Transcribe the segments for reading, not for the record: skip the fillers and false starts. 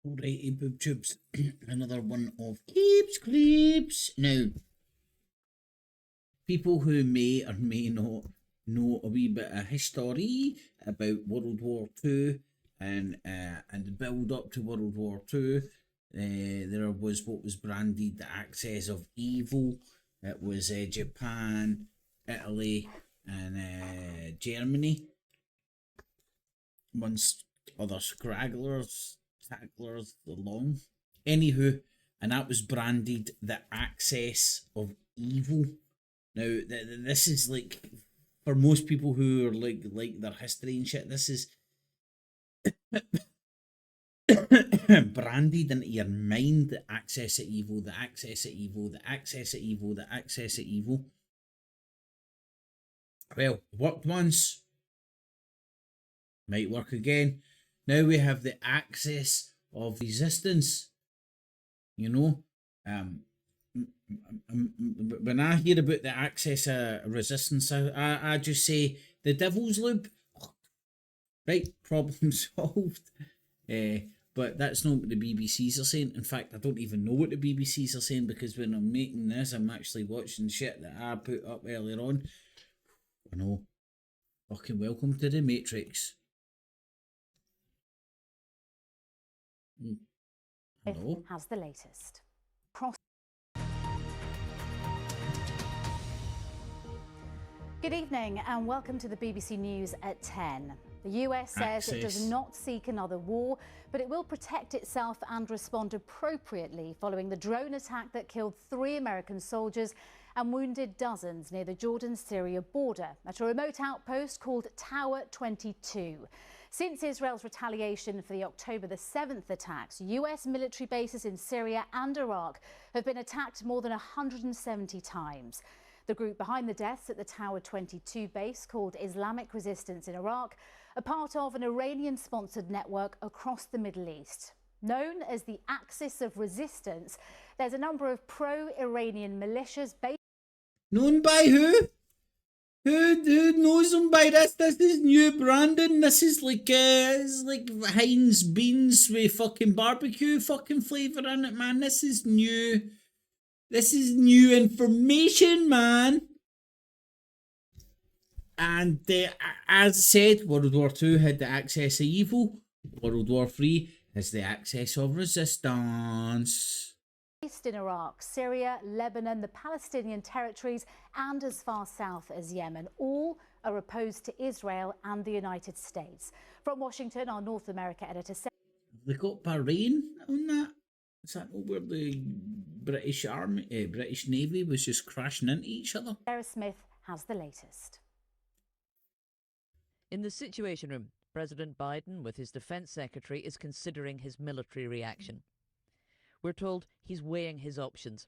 Alrighty, boob tubes. Another one of clips. Now, people who may or may not know a wee bit of history about World War II and the build up to World War II, there was what was branded the axis of evil. It was Japan, Italy, and Germany. Amongst other scragglers, tacklers along. Anywho, and that was branded the axis of evil. Now, this is like, for most people who are like their history and shit, this is branded into your mind, the axis of evil, the axis of evil, the axis of evil, the axis of evil. Well, worked once, might work again. Now we have the axis of resistance. You know, when I hear about the axis of resistance, I just say the devil's loop. Right, problem solved. But that's not what the BBCs are saying. In fact, I don't even know what the BBCs are saying, because when I'm making this, I'm actually watching shit that I put up earlier on. I know. Fucking welcome to the Matrix. Hello. Has the latest. Good evening and welcome to the BBC News at 10. The US says it does not seek another war, but it will protect itself and respond appropriately following the drone attack that killed 3 American soldiers and wounded dozens near the Jordan-Syria border at a remote outpost called Tower 22. Since Israel's retaliation for the October the 7th attacks, US military bases in Syria and Iraq have been attacked more than 170 times. The group behind the deaths at the Tower 22 base, called Islamic Resistance in Iraq, are part of an Iranian-sponsored network across the Middle East. Known as the Axis of Resistance, there's a number of pro-Iranian militias based... Known by who? Who knows them by this? This is new branding. This is like Heinz beans with fucking barbecue fucking flavour in it, man. This is new. This is new information, man. And as I said, World War II had the axis of evil. World War III has the axis of resistance. Based in Iraq, Syria, Lebanon, the Palestinian territories, and as far south as Yemen. All are opposed to Israel and the United States. From Washington, our North America editor said... Have they got Bahrain on that? Is that where the British Army, British Navy was just crashing into each other? Sarah Smith has the latest. In the Situation Room, President Biden, with his defense secretary, is considering his military reaction. We're told he's weighing his options.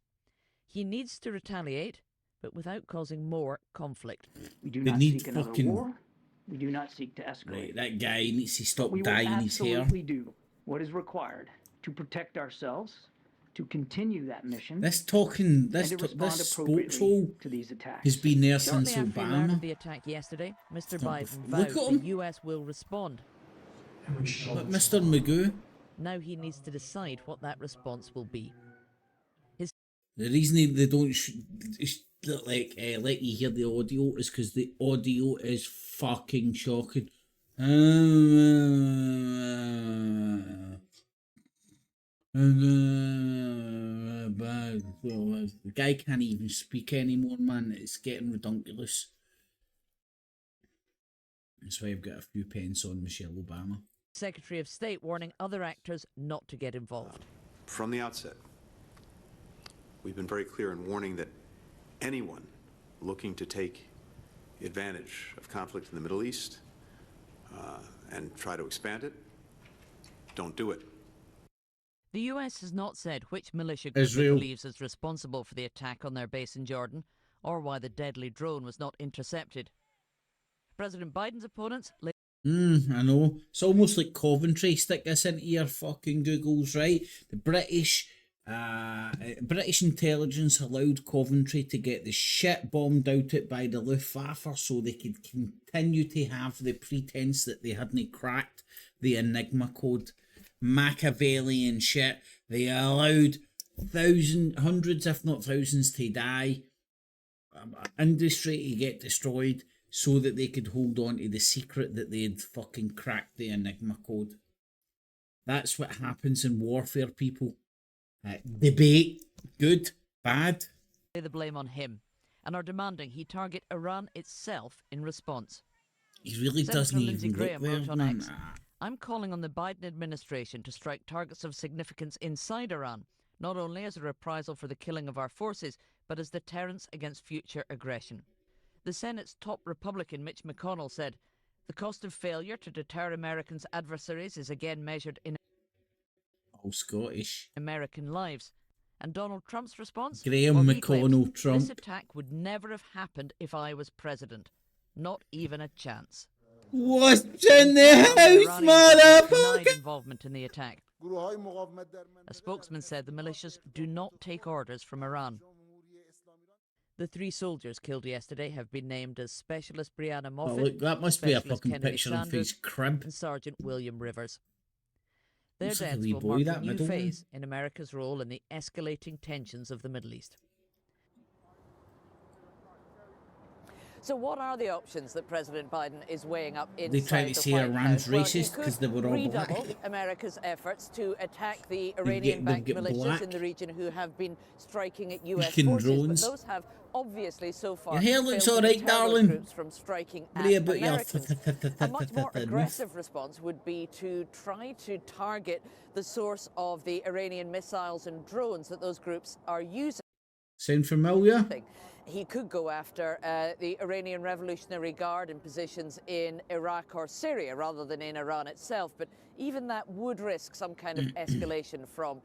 He needs to retaliate, but without causing more conflict. We do not seek another war. We do not seek to escalate. Right, that guy needs to stop we dyeing his hair. We will absolutely do what is required to protect ourselves, to continue that mission. This sports hole to these attacks. has been there Shortly since after he learned of Obama. the attack yesterday, Mr. Biden Look vowed at the him. US will respond. But Mr. Magoo, Now he needs to decide what that response will be. the reason they don't let you hear the audio is because the audio is fucking shocking. The guy can't even speak anymore, man. It's getting ridiculous. That's why I've got a few pence on Michelle Obama. Secretary of State warning other actors not to get involved. From the outset, we've been very clear in warning that anyone looking to take advantage of conflict in the Middle East and try to expand it, don't do it. The US has not said which militia group it believes is responsible for the attack on their base in Jordan, or why the deadly drone was not intercepted. President Biden's opponents... I know. It's almost like Coventry. Stick this into your fucking Googles, right? The British intelligence allowed Coventry to get the shit bombed out it by the Luftwaffe so they could continue to have the pretense that they hadn't cracked the Enigma code. Machiavellian shit. They allowed hundreds, if not thousands, to die. Industry to get destroyed so that they could hold on to the secret that they had fucking cracked the Enigma code. That's what happens in warfare, people. Debate, good, bad. Lay the blame on him and are demanding he target Iran itself in response. He really Senator doesn't Lindsey even look Graham well, wrote on man. X, I'm calling on the Biden administration to strike targets of significance inside Iran, not only as a reprisal for the killing of our forces, but as deterrence against future aggression. The Senate's top Republican Mitch McConnell said, the cost of failure to deter Americans' adversaries is again measured in All Scottish. American lives. And Donald Trump's response? Graham Well, he claims, McConnell Trump. this attack would never have happened if I was president. Not even a chance. What's in the house, motherfucker? Denied involvement in the attack. A spokesman said the militias do not take orders from Iran. The 3 soldiers killed yesterday have been named as Specialist Brianna Oh, Moffat, look, that must be a Specialist fucking Kennedy picture of Sanders, his crib. and Sergeant William Rivers. Their Looks like a deaths wee will boy, mark a that new middle one. phase in America's role in the escalating tensions of the Middle East. So what are the options that President Biden is weighing up inside They try to the say White Iran's House? Well, he racist could because they were all black. redouble America's efforts to attack the they'll Iranian-backed get militias black. in the region who have been striking at U.S. Freaking forces. drones. But those have obviously so far Your hair looks failed to alright, deter those darling. groups from striking What at about your Americans. A much more aggressive response would be to try to target the source of the Iranian missiles and drones that those groups are using. Sound familiar? He could go after the Iranian Revolutionary Guard in positions in Iraq or Syria rather than in Iran itself. But even that would risk some kind of escalation from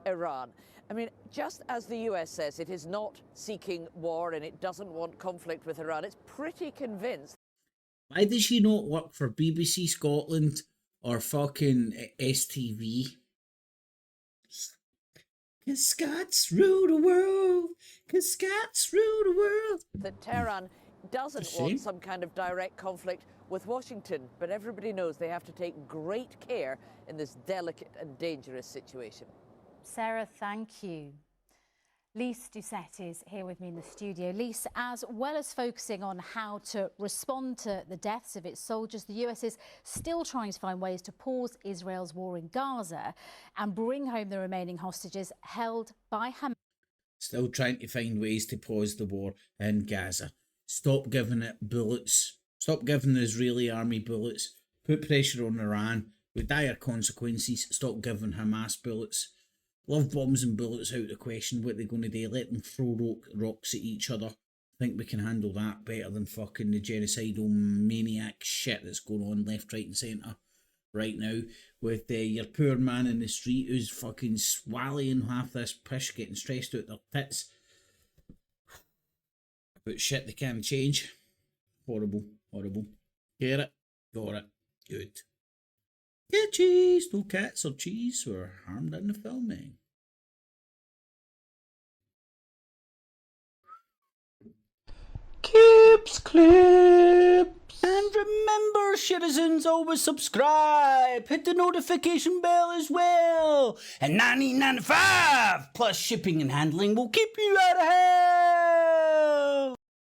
Iran. I mean, just as the US says it is not seeking war and it doesn't want conflict with Iran, it's pretty convinced. Why does she not work for BBC Scotland or fucking STV? Cause Scots rule the world. Cause Scots rule the world. That Tehran doesn't want some kind of direct conflict with Washington, but everybody knows they have to take great care in this delicate and dangerous situation. Sarah, thank you. Lise Doucette is here with me in the studio. Lise, as well as focusing on how to respond to the deaths of its soldiers, the US is still trying to find ways to pause Israel's war in Gaza and bring home the remaining hostages held by Hamas. Still trying to find ways to pause the war in Gaza. Stop giving it bullets. Stop giving the Israeli army bullets. Put pressure on Iran with dire consequences. Stop giving Hamas bullets. Love bombs and bullets out of the question. What they're going to do? Let them throw rocks at each other. Think we can handle that better than fucking the genocidal maniac shit that's going on left, right and centre right now with your poor man in the street who's fucking swallowing half this pish, getting stressed out their tits about shit they can't change. Horrible, horrible. Get it? Got it. Good. Get cheese. No cats or cheese were harmed in the filming. Clips. And remember, citizens, always subscribe. Hit the notification bell as well. And $19.95 plus shipping and handling will keep you out of hell.